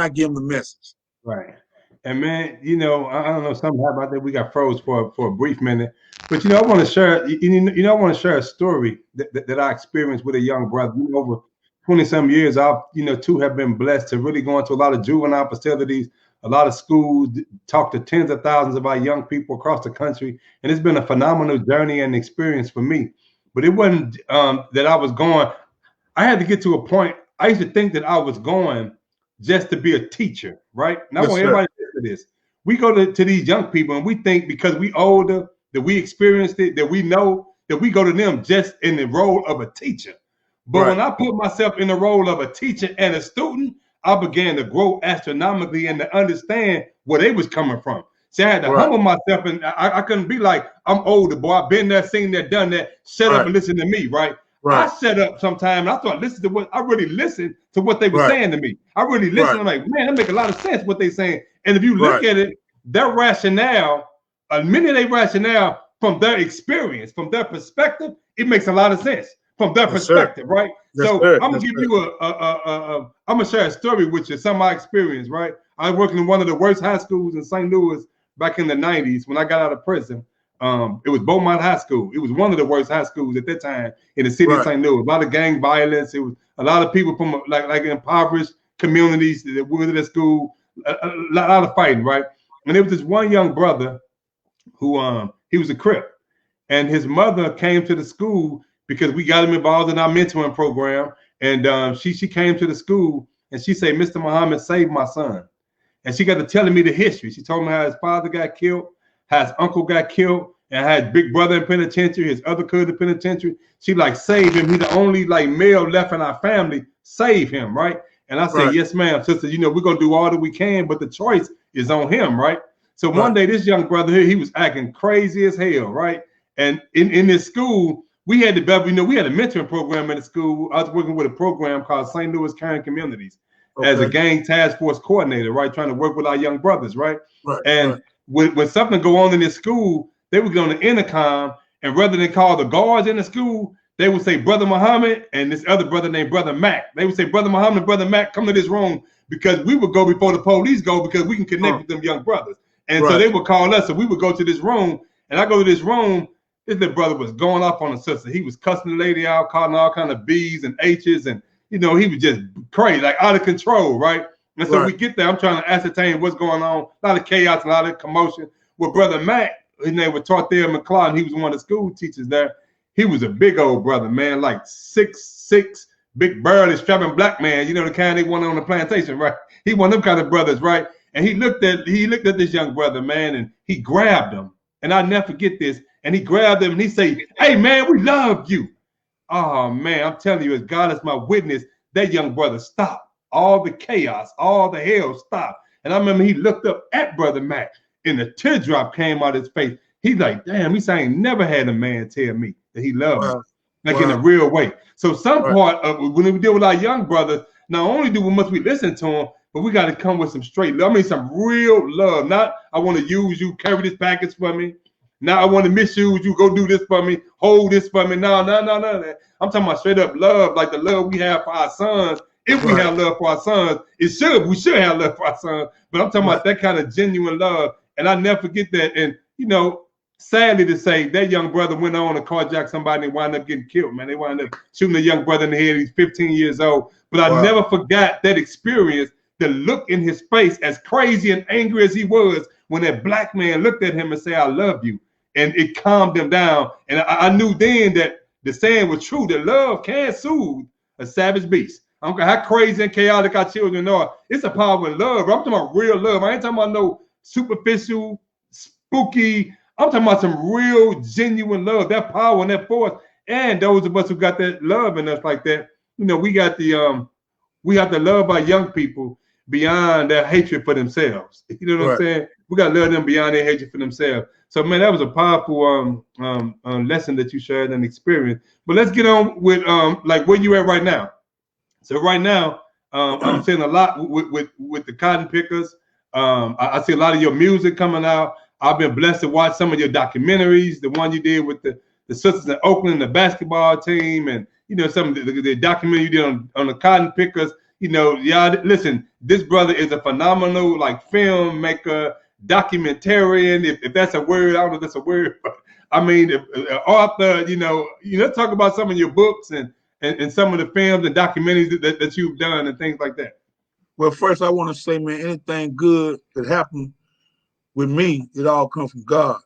give them the message. Right. And man, I don't know, something happened out there. We got froze for a brief minute, but I want to share. I want to share a story that I experienced with a young brother. Over 20-some years, I too have been blessed to really go into a lot of juvenile facilities, a lot of schools, talk to tens of thousands of our young people across the country, and it's been a phenomenal journey and experience for me. But it wasn't that I was going. I had to get to a point. I used to think that I was going just to be a teacher, right? And I want everybody to listen to this. We go to these young people and we think because we older, that we experienced it, that we know, that we go to them just in the role of a teacher. But when I put myself in the role of a teacher and a student, I began to grow astronomically and to understand where they was coming from. See, I had to humble myself, and I couldn't be like, I'm older, boy. I've been there, seen that, done that. Shut up and listen to me, right? I set up sometime and I thought, listen to what I really listened to what they were saying to me. I really listened. I'm like, man, that make a lot of sense what they saying. And if you look at it, their rationale, many of their rationale from their experience, from their perspective, it makes a lot of sense from their perspective, right? So I'm gonna give you I'm gonna share a story with you, some of my experience, right? I was working in one of the worst high schools in St. Louis back in the 90s when I got out of prison. It was Beaumont High School. It was one of the worst high schools at that time in the city of St. Louis. A lot of gang violence. It was a lot of people from like impoverished communities that were at the school. a lot of fighting, right? And there was this one young brother who he was a Crip, and his mother came to the school because we got him involved in our mentoring program, and she came to the school and she said, Mr. Muhammad saved my son. And she got to telling me the history. She told me how his father got killed, how his uncle got killed, and how his big brother in penitentiary, his other cousin in penitentiary. She like saved him. He's the only like male left in our family. Save him, right? And I said, yes, ma'am, sister. You know, we're gonna do all that we can, but the choice is on him, right? So one day, this young brother here, he was acting crazy as hell, right? And in this school, we had the, you know, we had a mentoring program in the school. I was working with a program called St. Louis Caring Communities as a gang task force coordinator, right? Trying to work with our young brothers, right? And when something go on in this school, they would go on the intercom, and rather than call the guards in the school, they would say, Brother Muhammad and this other brother named Brother Mac. They would say, Brother Muhammad and Brother Mac, come to this room, because we would go before the police go, because we can connect with them young brothers. And so they would call us, so we would go to this room, and I go to this room. This little brother was going off on a sister. He was cussing the lady out, calling all kind of B's and H's, and you know, he was just crazy, like out of control, right? And so we get there. I'm trying to ascertain what's going on. A lot of chaos, a lot of commotion. With Brother Mac, his name was Tarthea McCloud. He was one of the school teachers there. He was a big old brother, man, like 6'6", big burly, strapping black man. You know, the kind they wanted on the plantation, right? He one of them kind of brothers, right? And he looked at this young brother, man, and he grabbed him. And I'll never forget this. And he grabbed him and he said, hey, man, we love you. Oh, man, I'm telling you, as God is my witness, that young brother stopped. All the chaos, all the hell stopped. And I remember he looked up at Brother Mac, and a teardrop came out of his face. He's like, damn, he said, I ain't never had a man tell me that he loved me, like in a real way. So some part of when we deal with our young brothers, not only must we listen to them, but we got to come with some straight love. I mean, some real love. Not, I want to use you, carry this package for me. Now I want to misuse you, go do this for me, hold this for me. No, none of that. I'm talking about straight up love, like the love we have for our sons. If we have love for our sons, we should have love for our sons. But I'm talking about that kind of genuine love. And I never forget that. And, you know, sadly to say, that young brother went on to carjack somebody and wound up getting killed, man. They wound up shooting a young brother in the head. He's 15 years old. But I never forgot that experience, the look in his face, as crazy and angry as he was, when that black man looked at him and said, I love you. And it calmed him down. And I knew then that the saying was true, that love can soothe a savage beast. I don't care how crazy and chaotic our children are. It's a power in love. I'm talking about real love. I ain't talking about no superficial, spooky. I'm talking about some real, genuine love, that power and that force. And those of us who got that love in us like that, you know, we got the we have to love our young people beyond their hatred for themselves. You know what I'm saying? We got to love them beyond their hatred for themselves. So, man, that was a powerful lesson that you shared and experience. But let's get on with like where you at right now. So right now, I'm seeing a lot with the Cotton Pickers. I see a lot of your music coming out. I've been blessed to watch some of your documentaries, the one you did with the sisters in Oakland, the basketball team, and you know some of the documentary you did on the Cotton Pickers. You know, y'all listen. This brother is a phenomenal like filmmaker, documentarian. If that's a word, I don't know if that's a word, but I mean, author. You know, talk about some of your books and some of the films and documentaries that you've done and things like that. Well, first I want to say, man, anything good that happened with me, it all comes from God.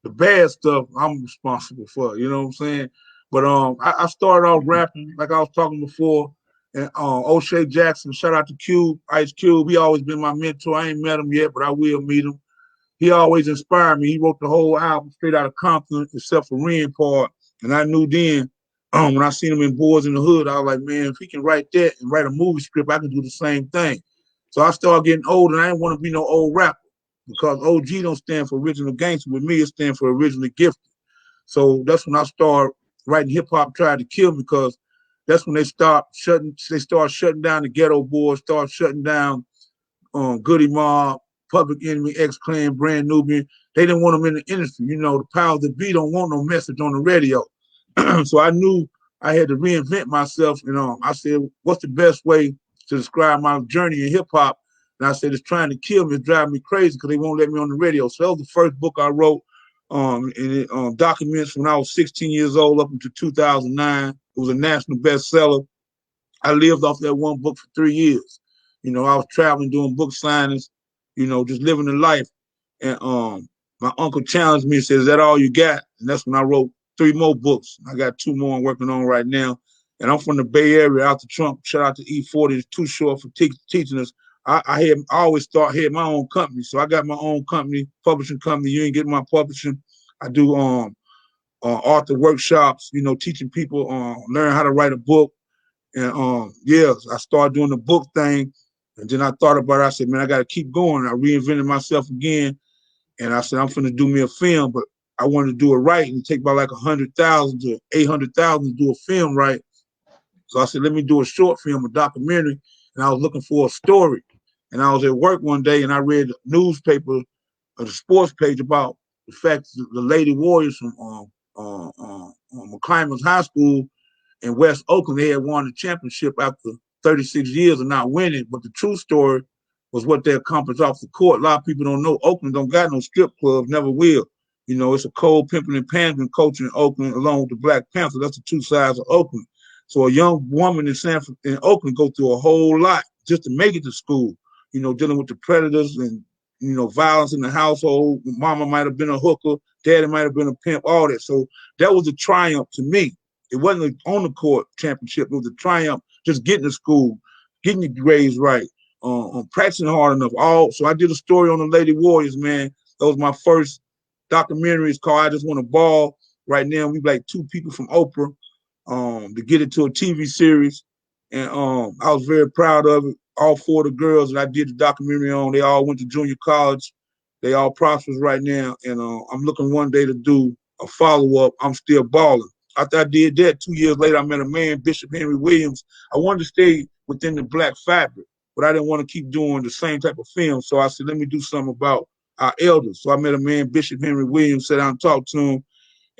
The bad stuff I'm responsible for, you know what I'm saying? But I started off rapping like I was talking before, and O'Shea Jackson, shout out to Cube, Ice Cube. He always been my mentor. I ain't met him yet, but I will meet him. He always inspired me. He wrote the whole album straight out of Compton, except for Ren part. And I knew then, when I seen him in Boys in the Hood, I was like, man, if he can write that and write a movie script, I can do the same thing. So I started getting old, and I didn't want to be no old rapper, because OG don't stand for original gangster. With me, it stands for originally gifted. So that's when I started writing Hip Hop Tried to Kill Me, because that's when they start shutting down the Ghetto Boys, start shutting down Goody Mob, Public Enemy, X-Clan, Brand Nubian. They didn't want them in the industry. You know, the powers that be don't want no message on the radio. So I knew I had to reinvent myself. And I said, what's the best way to describe my journey in hip hop? And I said, it's trying to kill me, it's driving me crazy because they won't let me on the radio. So that was the first book I wrote, and it documents when I was 16 years old up until 2009. It was a national bestseller. I lived off that one book for 3 years. You know, I was traveling doing book signings, you know, just living the life. And my uncle challenged me and said, "Is that all you got?" And that's when I wrote 3 more books. I got 2 more I'm working on right now. And I'm from the Bay Area, out to Trump. Shout out to E40. It's too short for teaching us. I always thought I had my own company. So I got my own company, publishing company. You ain't getting my publishing. I do author workshops, you know, teaching people learn how to write a book. And yeah, I started doing the book thing. And then I thought about it. I said, man, I got to keep going. I reinvented myself again. And I said, I'm finna do me a film, but I wanted to do it right and take about like 100,000 to 800,000 to do a film right. So I said, let me do a short film, a documentary. And I was looking for a story. And I was at work one day and I read the newspaper, the sports page about the fact that the Lady Warriors from McClymonds High School in West Oakland, they had won the championship after 36 years of not winning. But the true story was what they accomplished off the court. A lot of people don't know Oakland don't got no strip clubs, never will. You know, it's a cold pimping and pandering culture in Oakland, along with the Black Panther. That's the two sides of Oakland. So a young woman in Oakland go through a whole lot just to make it to school. You know, dealing with the predators and, you know, violence in the household. Mama might have been a hooker, daddy might have been a pimp, all that. So that was a triumph to me. It wasn't on the court championship. It was a triumph just getting to school, getting your grades right, practicing hard enough. So I did a story on the Lady Warriors, man. That was my first documentary. It's called I Just Want to Ball. Right now, we like 2 people from Oprah to get it to a TV series. And I was very proud of it. All 4 of the girls that I did the documentary on, they all went to junior college. They all prosperous right now. And I'm looking one day to do a follow-up, I'm Still Balling. After I did that, 2 years later, I met a man, Bishop Henry Williams. I wanted to stay within the Black fabric, but I didn't want to keep doing the same type of film. So I said, let me do something about our elders. So I met a man, Bishop Henry Williams, sat down and talked to him.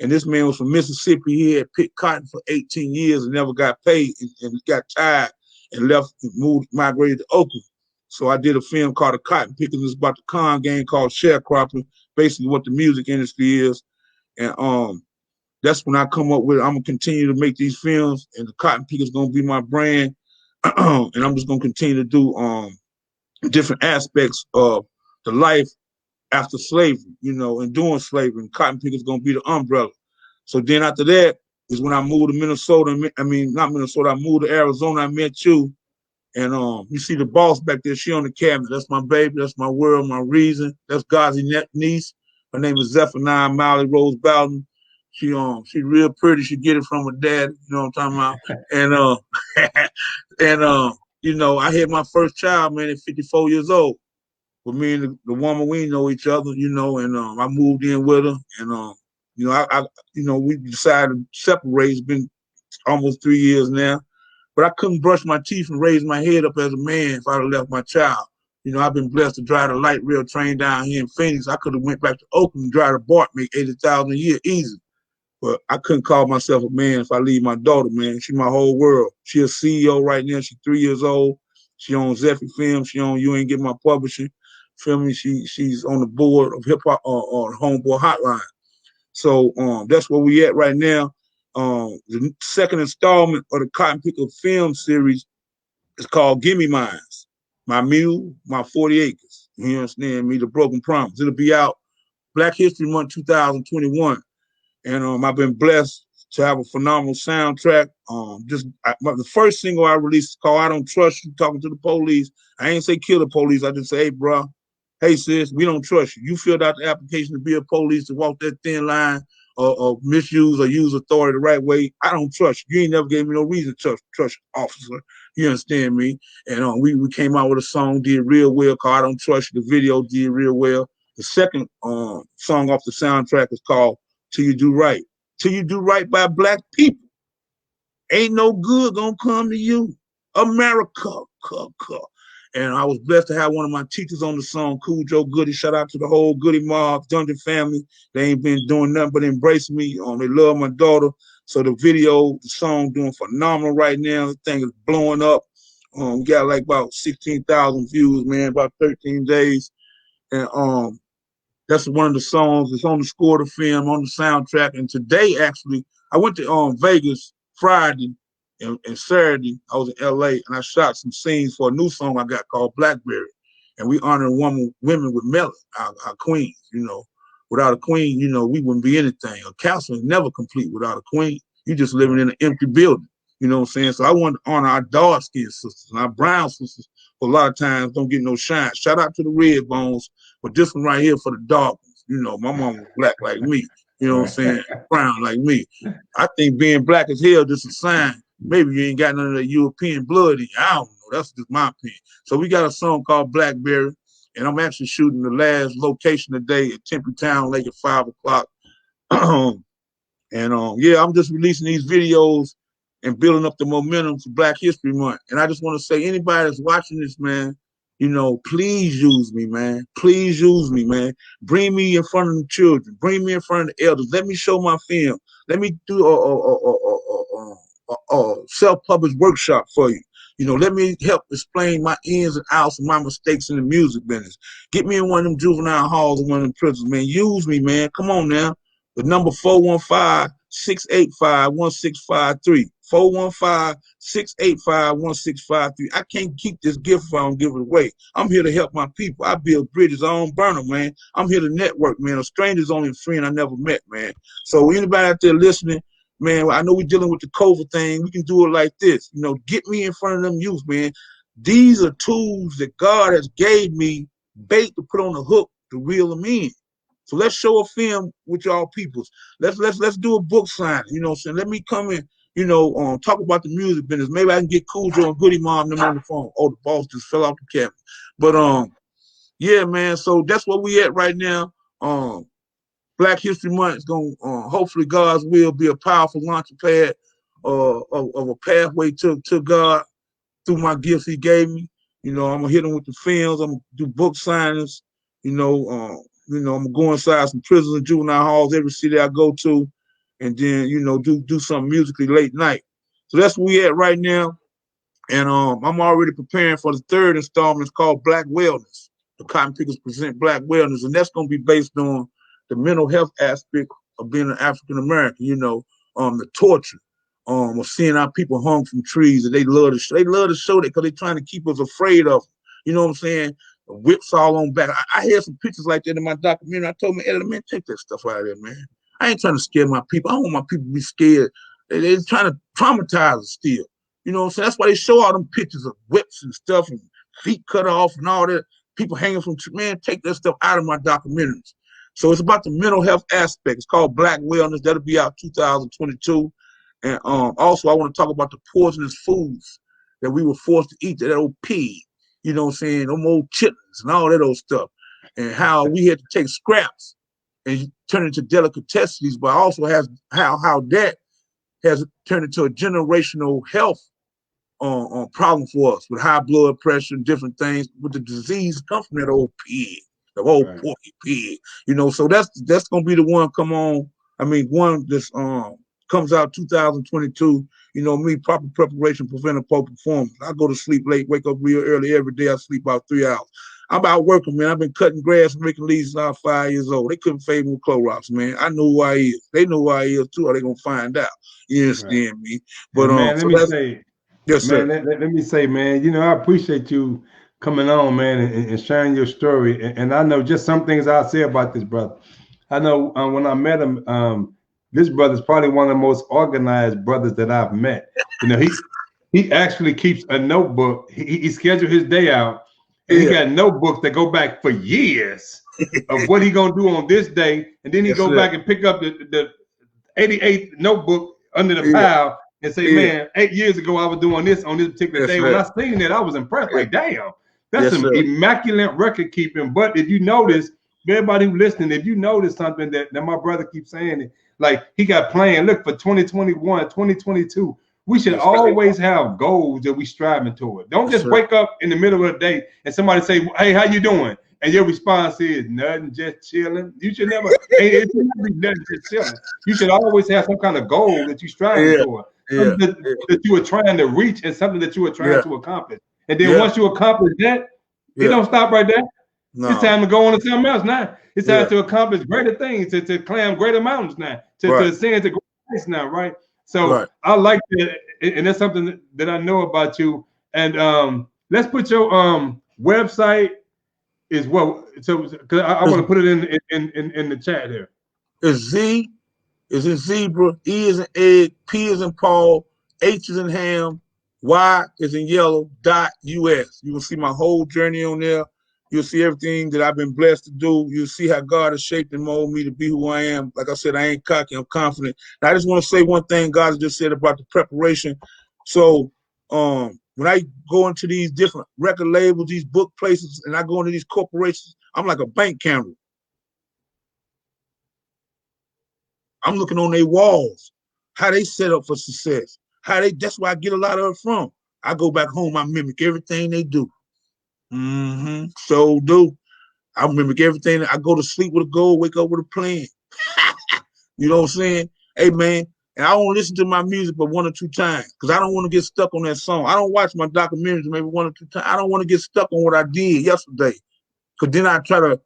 And this man was from Mississippi. He had picked cotton for 18 years and never got paid, and got tired and left and migrated to Oakland. So I did a film called The Cotton Pickers. It's about the con game called sharecropping, basically what the music industry is. And that's when I come up with it. I'm gonna continue to make these films, and the Cotton Picker is gonna be my brand. And I'm just gonna continue to do different aspects of the life after slavery, you know, and during slavery. And Cotton Picker is gonna be the umbrella. So then after that is when I moved to Minnesota. I mean, not Minnesota. I moved to Arizona. I met you, and you see the boss back there. She on the cabinet. That's my baby. That's my world. My reason. That's Ghazi niece. Her name is Zephaniah Miley Rose Bowden. She real pretty. She get it from her dad. You know what I'm talking about? And and you know, I had my first child, man, at 54 years old. With me and the woman, we know each other, you know, and I moved in with her, and you know, you know, we decided to separate. It's been almost 3 years now, but I couldn't brush my teeth and raise my head up as a man if I'd have left my child. You know, I've been blessed to drive the light rail train down here in Phoenix. I could have went back to Oakland and drive a BART, make 80,000 a year easy. But I couldn't call myself a man if I leave my daughter, man. She's my whole world. She's a CEO right now. She's 3 years old. She owns Zeffy Film. She owns You Ain't Get My Publishing. Feel me? She's on the board of Hip Hop or Homeboy Hotline. So that's where we at right now. The second installment of the Cotton Picker film series is called Gimme Mines. My Mule, My 40 Acres. You understand me? The Broken Promise. It'll be out Black History Month 2021. And I've been blessed to have a phenomenal soundtrack. The first single I released is called "I Don't Trust You." Talking to the police, I ain't say kill the police. I just say, hey, bro, hey sis, we don't trust you. You filled out the application to be a police, to walk that thin line or misuse or use authority the right way. I don't trust you. You ain't never gave me no reason to trust officer. You understand me? And we came out with a song, did real well, called "I Don't Trust You." The video did real well. The second song off the soundtrack is called "Till You Do Right." Till you do right by Black people, ain't no good gonna come to you. America. And I was blessed to have one of my teachers on the song, Cool Joe Goody. Shout out to the whole Goody Mob, Dungeon family. They ain't been doing nothing but embracing me. They love my daughter. So the video, the song doing phenomenal right now. The thing is blowing up. We got like about 16,000 views, man, about 13 days. And that's one of the songs. It's on the score of the film, on the soundtrack. And today, actually, I went to Vegas Friday, And Saturday, I was in LA and I shot some scenes for a new song I got called Blackberry. And we honor women with melon, our queens, you know. Without a queen, you know, we wouldn't be anything. A castle is never complete without a queen. You just living in an empty building. You know what I'm saying? So I want to honor our dark-skinned sisters and our brown sisters, who a lot of times don't get no shine. Shout out to the red bones, but this one right here for the dark ones. You know, my mom was black like me. You know what I'm saying? Brown like me. I think being black as hell just a sign. Maybe you ain't got none of the European blood in you. I don't know. That's just my opinion. So we got a song called Blackberry, and I'm actually shooting the last location today at Tempe Town Lake at 5 o'clock. Yeah, I'm just releasing these videos and building up the momentum for Black History Month. And I just want to say, anybody that's watching this, man, you know, please use me, man. Please use me, man. Bring me in front of the children. Bring me in front of the elders. Let me show my film. Let me do a self-published workshop for you. You know, let me help explain my ins and outs and my mistakes in the music business. Get me in one of them juvenile halls or one of them prisons, man. Use me, man. Come on now. The number 415-685-1653. 415-685-1653. I can't keep this gift if I don't give it away. I'm here to help my people. I build bridges. I don't burn them, man. I'm here to network, man. A stranger's only a friend I never met, man. So anybody out there listening, man, I know we're dealing with the COVID thing. We can do it like this. You know, get me in front of them youth, man. These are tools that God has gave me, bait to put on the hook to reel them in. So let's show a film with y'all peoples. Let's do a book signing. You know what I'm saying? Let me come in, you know, talk about the music business. Maybe I can get Cool Joe and Goody Mom them on the phone. Oh, the boss just fell off the cabinet. But yeah, man. So that's where we at right now. Black History Month is going to, hopefully God's will, be a powerful launching pad of a pathway to God through my gifts he gave me. You know, I'm going to hit him with the films. I'm going to do book signings. I'm going to go inside some prisons and juvenile halls, every city I go to, and then, you know, do something musically late night. So that's where we at right now. And I'm already preparing for the third installment. It's called Black Wellness. The Cotton Pickers present Black Wellness, and that's going to be based on the mental health aspect of being an African American. You know, the torture, of seeing our people hung from trees, and they love to show that because they're trying to keep us afraid of them. You know what I'm saying? Whips all on back. I had some pictures like that in my documentary. I told my editor, man, take that stuff out of there, man. I ain't trying to scare my people. I don't want my people to be scared. They're trying to traumatize us still. You know what I'm saying? That's why they show all them pictures of whips and stuff and feet cut off and all that. People hanging from trees. Man, take that stuff out of my documentaries. So it's about the mental health aspect. It's called Black Wellness. That'll be out 2022. And also, I want to talk about the poisonous foods that we were forced to eat, that old pig. You know what I'm saying? Them old chitlins and all that old stuff. And how we had to take scraps and turn it into delicatessens, but also how that has turned into a generational health problem for us with high blood pressure and different things. With the disease comes from that old pig, the old porky pig. You know, so that's gonna be the one come on. I mean, one this comes out 2022. You know me, proper preparation, preventive poor performance. I go to sleep late, wake up real early every day. I sleep about 3 hours. I'm out working, man. I've been cutting grass and making leaves since I was 5 years old. They couldn't fade me with Clorox, man. I know who I is. They know who I is too. Are they gonna find out? You understand me? But man, so that's, yes, sir. Man, let me say, man, you know, I appreciate you coming on, man, and sharing your story. And I know just some things I'll say about this brother. I know when I met him, this brother's probably one of the most organized brothers that I've met. You know, he actually keeps a notebook. He scheduled his day out, and he got notebooks that go back for years of what he gonna do on this day, and then he go back and pick up the 88th notebook under the pile and say, man, 8 years ago I was doing this on this particular day. When I seen that, I was impressed. Like, damn, that's some immaculate record keeping. But if you notice, everybody who's listening, if you notice something that my brother keeps saying, it, like he got planned, look, for 2021, 2022, we should always have goals that we striving toward. Don't just wake up in the middle of the day and somebody say, hey, how you doing? And your response is nothing, just chilling. You should never, it should never be nothing, just chilling. You should always have some kind of goal that you striving toward. That you were trying to reach and something that you were trying to accomplish. And then once you accomplish that, it don't stop right there. No. It's time to go on to something else now. It's time to accomplish greater things, to climb greater mountains now, to ascend to great heights now, right? So Right. I like that, and that's something that I know about you. And let's put your website is what. So because I want to put it in the chat here. It's Z is in zebra, E is in egg, P is in Paul, H is in ham, Y is in yellow, .us. You will see my whole journey on there. You'll see everything that I've been blessed to do. You'll see how God has shaped and molded me to be who I am. Like I said, I ain't cocky, I'm confident. Now, I just want to say one thing God just said about the preparation. So when I go into these different record labels, these book places, and I go into these corporations, I'm like a bank camera. I'm looking on their walls, how they set up for success. That's where I get a lot of it from. I go back home, I mimic everything they do. So do. I mimic everything. I go to sleep with a goal, wake up with a plan. You know what I'm saying? Hey, man, and I don't listen to my music but 1 or 2 times because I don't want to get stuck on that song. I don't watch my documentaries maybe 1 or 2 times. I don't want to get stuck on what I did yesterday because then I try to,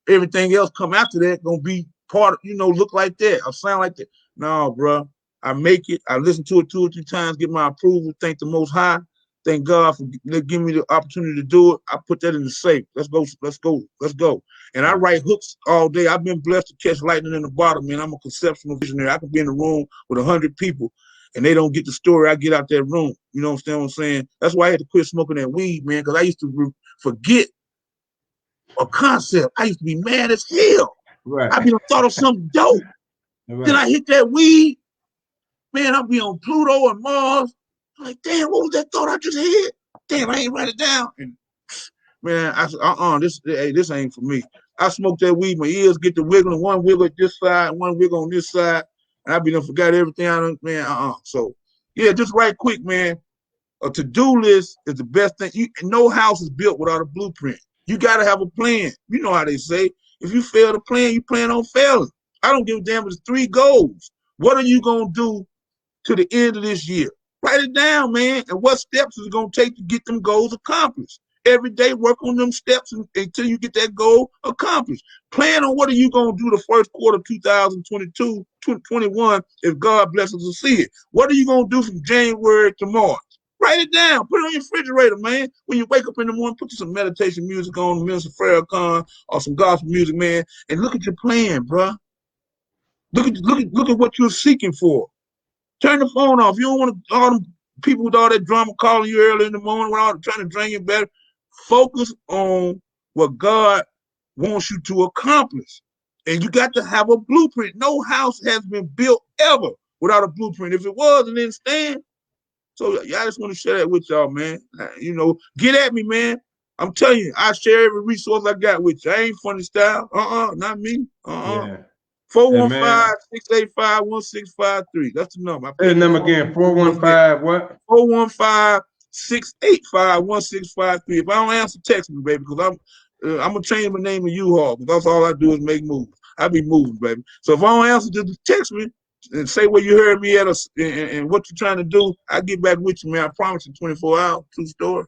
everything else come after that gonna be part of, look like that or sound like that. No, bro. I make it. I listen to it 2 or 3 times, get my approval, thank the Most High. Thank God for giving me the opportunity to do it. I put that in the safe. Let's go, let's go, let's go. And I write hooks all day. I've been blessed to catch lightning in the bottle, man. I'm a conceptual visionary. I could be in a room with 100 people and they don't get the story. I get out that room. You know what I'm saying? That's why I had to quit smoking that weed, man, because I used to forget a concept. I used to be mad as hell. Right. I be thought of something dope. Right. Then I hit that weed. Man, I'll be on Pluto and Mars. I'm like, damn, what was that thought I just had? Damn, I ain't write it down. And man, I said, this ain't for me. I smoke that weed, my ears get to wiggling, one wiggle at this side, one wiggle on this side, and I be done forgot everything I done, man. So yeah, just right quick, man. A to-do list is the best thing. No house is built without a blueprint. You got to have a plan. You know how they say, if you fail to plan, you plan on failing. I don't give a damn if it's 3 goals. What are you going to do to the end of this year? Write it down, man. And what steps is it going to take to get them goals accomplished? Every day, work on them steps until you get that goal accomplished. Plan on what are you going to do the first quarter of 2022, 2021, if God blesses us to see it. What are you going to do from January to March? Write it down. Put it on your refrigerator, man. When you wake up in the morning, put some meditation music on, Minister Farrakhan, or some gospel music, man, and look at your plan, bro. Look at what you're seeking for. Turn the phone off. You don't want all them people with all that drama calling you early in the morning, with all trying to drain you better. Focus on what God wants you to accomplish. And you got to have a blueprint. No house has been built ever without a blueprint. If it was, it didn't stand. So I just want to share that with y'all, man. Get at me, man. I'm telling you, I share every resource I got with you. I ain't funny style. Not me. Yeah. 415-685-1653. That's the number. Say the number again, 415 what? 415-685-1653. If I don't answer, text me, baby, because I'm gonna change my name to U-Haul, because that's all I do is make moves. I be moving, baby. So if I don't answer, just text me and say where you heard me at and what you're trying to do. I'll get back with you, man. I promise you 24 hours, true story.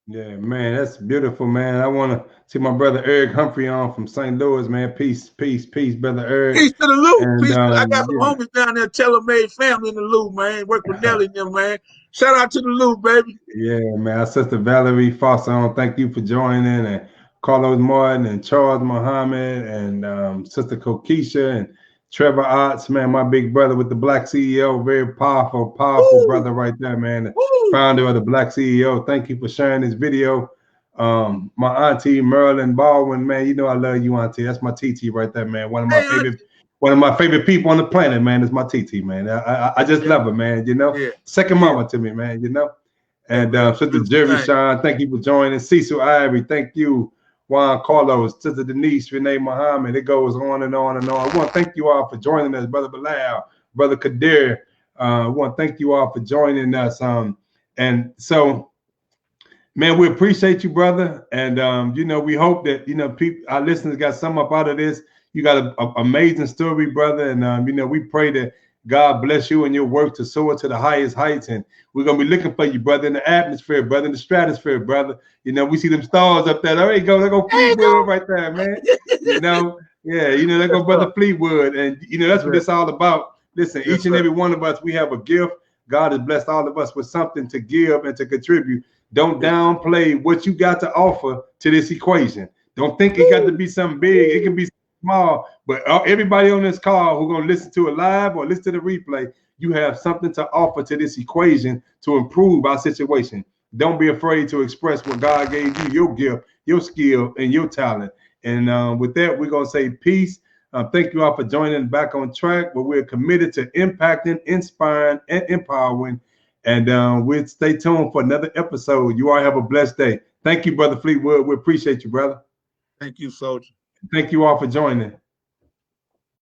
Yeah, man, that's beautiful, man. I want to see my brother Eric Humphrey on from St. Louis, man. Peace, peace, peace, brother Eric. Peace to the Lou. Peace. I got some homies down there, tailor-made family in the Lou, man. Work with Nelly and them, man. Shout out to the Lou, baby. Yeah, man. Our sister Valerie Foster, thank you for joining, and Carlos Martin and Charles Muhammad and sister Kokisha and Trevor Otts, man, my big brother with the Black CEO, very powerful Woo! Brother right there, man. The founder of the Black CEO. Thank you for sharing this video. My auntie Merlin Baldwin, man, you know I love you, auntie. That's my TT right there, man. One of my favorite people on the planet, man, is my TT, man. I just love her, man. Second mama to me, man. And Sister Jerry Sean, thank you for joining. Cecil Ivory, thank you. Juan Carlos, Sister Denise, Renee Muhammad. It goes on and on and on. I want to thank you all for joining us, Brother Bilal, Brother Kadir. I want to thank you all for joining us. And so, man, we appreciate you, brother. And we hope that our listeners got some up out of this. You got an amazing story, brother. And we pray that God bless you and your work to soar to the highest heights. And we're going to be looking for you, brother, in the atmosphere, brother, in the stratosphere, brother. We see them stars up there. There you go. There go Fleetwood right there, man. Yeah, there go Brother Fleetwood. And, that's what it's all about. Listen, Yes, each and sir. every one of us, we have a gift. God has blessed all of us with something to give and to contribute. Don't downplay what you got to offer to this equation. Don't think it got to be something big. It can be small. But everybody on this call who's going to listen to it live or listen to the replay, you have something to offer to this equation to improve our situation. Don't be afraid to express what God gave you, your gift, your skill, and your talent. And with that, we're going to say peace. Thank you all for joining Back on Track, where we're committed to impacting, inspiring, and empowering. And we'll stay tuned for another episode. You all have a blessed day. Thank you, Brother Fleetwood. We appreciate you, brother. Thank you, Soldier. Thank you all for joining.